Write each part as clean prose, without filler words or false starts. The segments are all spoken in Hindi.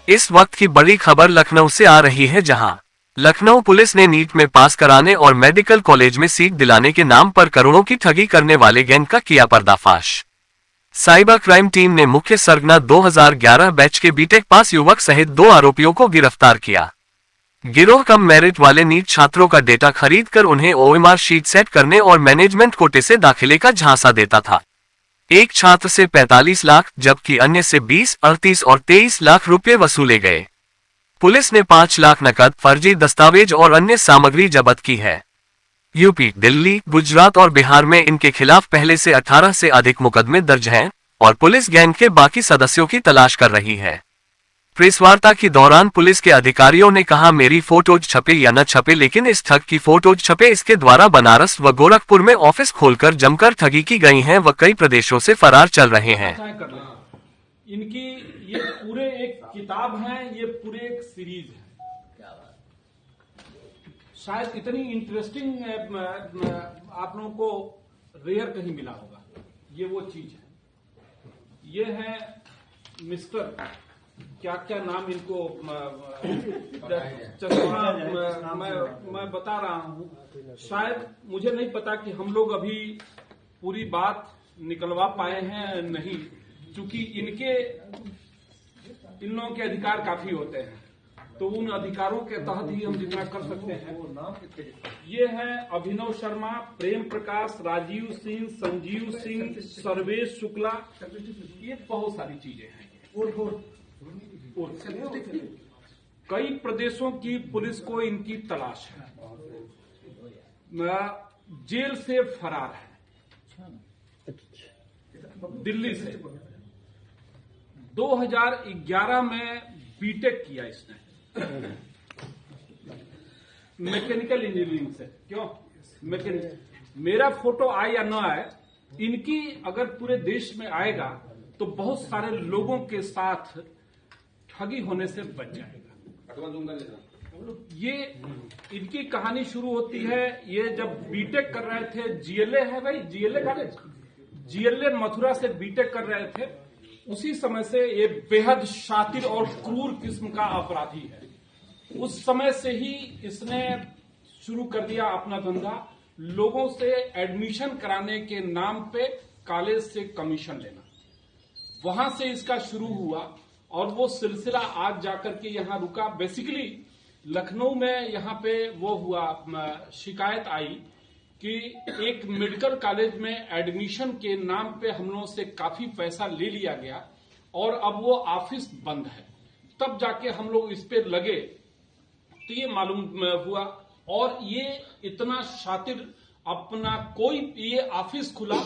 इस वक्त की बड़ी खबर लखनऊ से आ रही है, जहां लखनऊ पुलिस ने नीट में पास कराने और मेडिकल कॉलेज में सीट दिलाने के नाम पर करोड़ों की ठगी करने वाले गैंग का किया पर्दाफाश। साइबर क्राइम टीम ने मुख्य सरगना 2011 बैच के बीटेक पास युवक सहित 2 आरोपियों को गिरफ्तार किया। गिरोह कम मेरिट वाले नीट छात्रों का डेटा खरीदकर उन्हें ओएमआर शीट सेट करने और मैनेजमेंट कोटे से दाखिले का झांसा देता था। एक छात्र से 45 लाख जबकि अन्य से 20, 38 और 23 लाख रुपए वसूले गए। पुलिस ने 5 लाख नकद, फर्जी दस्तावेज और अन्य सामग्री जब्त की है। यूपी, दिल्ली, गुजरात और बिहार में इनके खिलाफ पहले से 18 से अधिक मुकदमे दर्ज हैं और पुलिस गैंग के बाकी सदस्यों की तलाश कर रही है। प्रेस वार्ता के दौरान पुलिस के अधिकारियों ने कहा, मेरी फोटोज छपे या न छपे, लेकिन इस ठग की फोटोज छपे। इसके द्वारा बनारस व गोरखपुर में ऑफिस खोलकर जमकर ठगी की गई है व कई प्रदेशों से फरार चल रहे हैं। इनकी ये पूरे एक किताब है, ये पूरे एक सीरीज है। शायद इतनी इंटरेस्टिंग आप लोगों को रेयर कहीं मिला होगा। ये वो चीज है। ये है मिस्टर क्या क्या नाम इनको चश्मा मैं बता रहा हूं। शायद मुझे नहीं पता कि हम लोग अभी पूरी बात निकलवा पाए हैं नहीं, क्योंकि इन लोगों के अधिकार काफी होते हैं, तो उन अधिकारों के तहत ही हम जितना कर सकते हैं। ये है अभिनव शर्मा, प्रेम प्रकाश, राजीव सिंह, संजीव सिंह, सर्वेश शुक्ला, ये बहुत सारी चीजें हैं। कई प्रदेशों की पुलिस को इनकी तलाश है, जेल से फरार है, दिल्ली से 2011 में बीटेक किया इसने मैकेनिकल इंजीनियरिंग से। क्यों मैकेनिकल? मेरा फोटो आए या न आए, इनकी अगर पूरे देश में आएगा तो बहुत सारे लोगों के साथ ठगी होने से बच जाएगा। ये इनकी कहानी शुरू होती है, ये जब बीटेक कर रहे थे, जीएलए है भाई, जीएलए कॉलेज, जीएलए मथुरा से बीटेक कर रहे थे। उसी समय से ये बेहद शातिर और क्रूर किस्म का अपराधी है। उस समय से ही इसने शुरू कर दिया अपना धंधा, लोगों से एडमिशन कराने के नाम पे कॉलेज से कमीशन लेना। वहां से इसका शुरू हुआ और वो सिलसिला आज जाकर के यहाँ रुका। बेसिकली लखनऊ में यहाँ पे वो हुआ, शिकायत आई कि एक मेडिकल कॉलेज में एडमिशन के नाम पे हम लोगों से काफी पैसा ले लिया गया और अब वो ऑफिस बंद है। तब जाके हम लोग इस पे लगे तो ये मालूम हुआ, और ये इतना शातिर, अपना कोई ये ऑफिस खुला,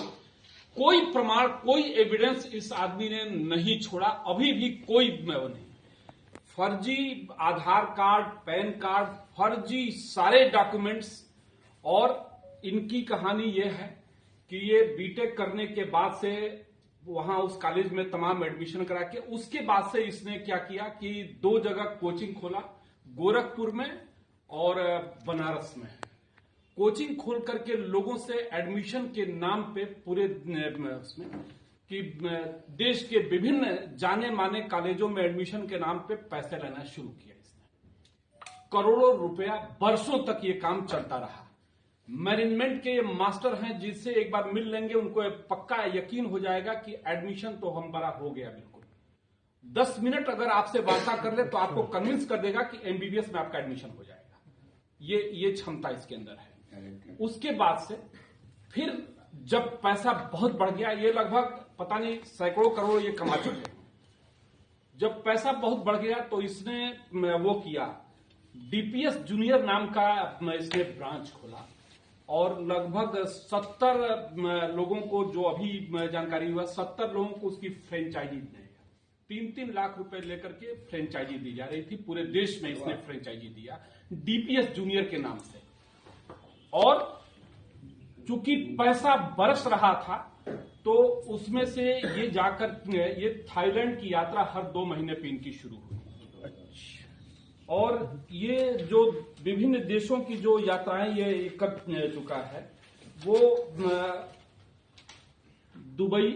कोई प्रमाण, कोई एविडेंस इस आदमी ने नहीं छोड़ा, अभी भी कोई नहीं। फर्जी आधार कार्ड, पैन कार्ड, फर्जी सारे डॉक्यूमेंट्स। और इनकी कहानी ये है कि ये बीटेक करने के बाद से वहां उस कॉलेज में तमाम एडमिशन करा के, उसके बाद से इसने क्या किया कि 2 जगह कोचिंग खोला, गोरखपुर में और बनारस में। कोचिंग खोल करके लोगों से एडमिशन के नाम पे पूरे उसमें कि देश के विभिन्न जाने माने कॉलेजों में एडमिशन के नाम पे पैसे लेना शुरू किया इसने। करोड़ों रुपया, वर्षों तक ये काम चलता रहा। मैनेजमेंट के ये मास्टर हैं, जिससे एक बार मिल लेंगे उनको पक्का यकीन हो जाएगा कि एडमिशन तो हमारा हो गया बिल्कुल। 10 मिनट अगर आपसे वार्ता कर ले तो आपको कन्विंस कर देगा कि एमबीबीएस में आपका एडमिशन हो जाएगा। ये क्षमता इसके अंदर है। उसके बाद से फिर जब पैसा बहुत बढ़ गया, ये लगभग पता नहीं सैकड़ों करोड़ ये कमा चुके। जब पैसा बहुत बढ़ गया तो इसने वो किया, डीपीएस जूनियर नाम का इसने ब्रांच खोला और लगभग 70 लोगों को, जो अभी जानकारी हुआ, 70 लोगों को उसकी फ्रेंचाइजी देगा। 3-3 लाख रुपए लेकर के फ्रेंचाइजी दी जा रही थी पूरे देश में। इसने फ्रेंचाइजी दिया डीपीएस जूनियर के नाम से। और चूंकि पैसा बरस रहा था तो उसमें से ये जाकर ये थाईलैंड की यात्रा हर 2 महीने पे इनकी शुरू हुई। और ये जो विभिन्न देशों की जो यात्राएं ये कर चुका है, वो Dubai,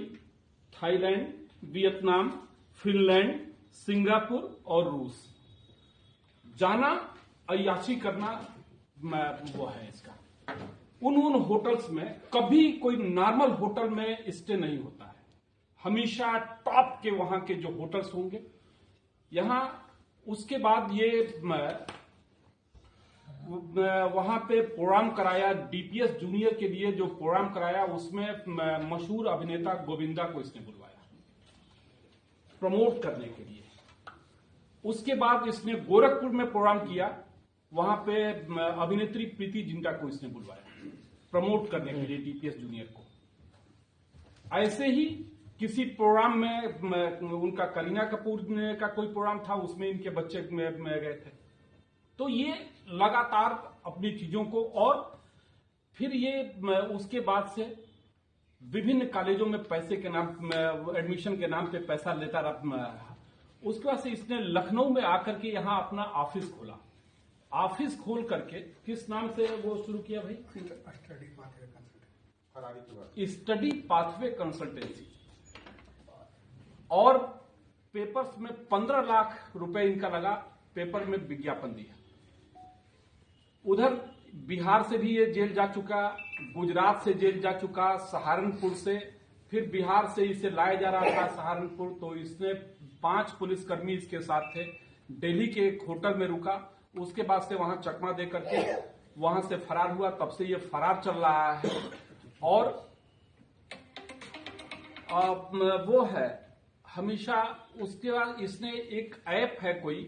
Thailand, Vietnam, Finland, Singapore और रूस जाना, अय्याशी करना वो है इसका। उन होटल्स में कभी कोई नॉर्मल होटल में स्टे नहीं होता है, हमेशा टॉप के वहां के जो होटल्स होंगे यहां। उसके बाद ये वहां पे प्रोग्राम कराया, डीपीएस जूनियर के लिए जो प्रोग्राम कराया उसमें मशहूर अभिनेता गोविंदा को इसने बुलवाया प्रमोट करने के लिए। उसके बाद इसने गोरखपुर में प्रोग्राम किया, वहां पे अभिनेत्री प्रीति जिंटा को इसने बुलवाया प्रमोट करने के लिए डीपीएस जूनियर को। ऐसे ही किसी प्रोग्राम में उनका करीना कपूर का कोई प्रोग्राम था, उसमें इनके बच्चे में गए थे। तो ये लगातार अपनी चीजों को, और फिर ये उसके बाद से विभिन्न कॉलेजों में पैसे के नाम, एडमिशन के नाम पे पैसा लेता रहा। उसके बाद से इसने लखनऊ में आकर के यहां अपना ऑफिस खोला। ऑफिस खोल करके किस नाम से वो शुरू किया भाई? Study pathway consultancy. और पेपर्स में 15 लाख रुपए इनका लगा, पेपर में विज्ञापन दिया। उधर बिहार से भी ये जेल जा चुका, गुजरात से जेल जा चुका, सहारनपुर से, फिर बिहार से इसे लाया जा रहा था सहारनपुर। तो इसने 5 पुलिसकर्मी इसके साथ थे, दिल्ली के एक होटल में रुका। उसके बाद से वहां चकमा दे करके वहां से फरार हुआ। तब से ये फरार चल रहा है। और वो है हमेशा। उसके बाद इसने एक ऐप है कोई,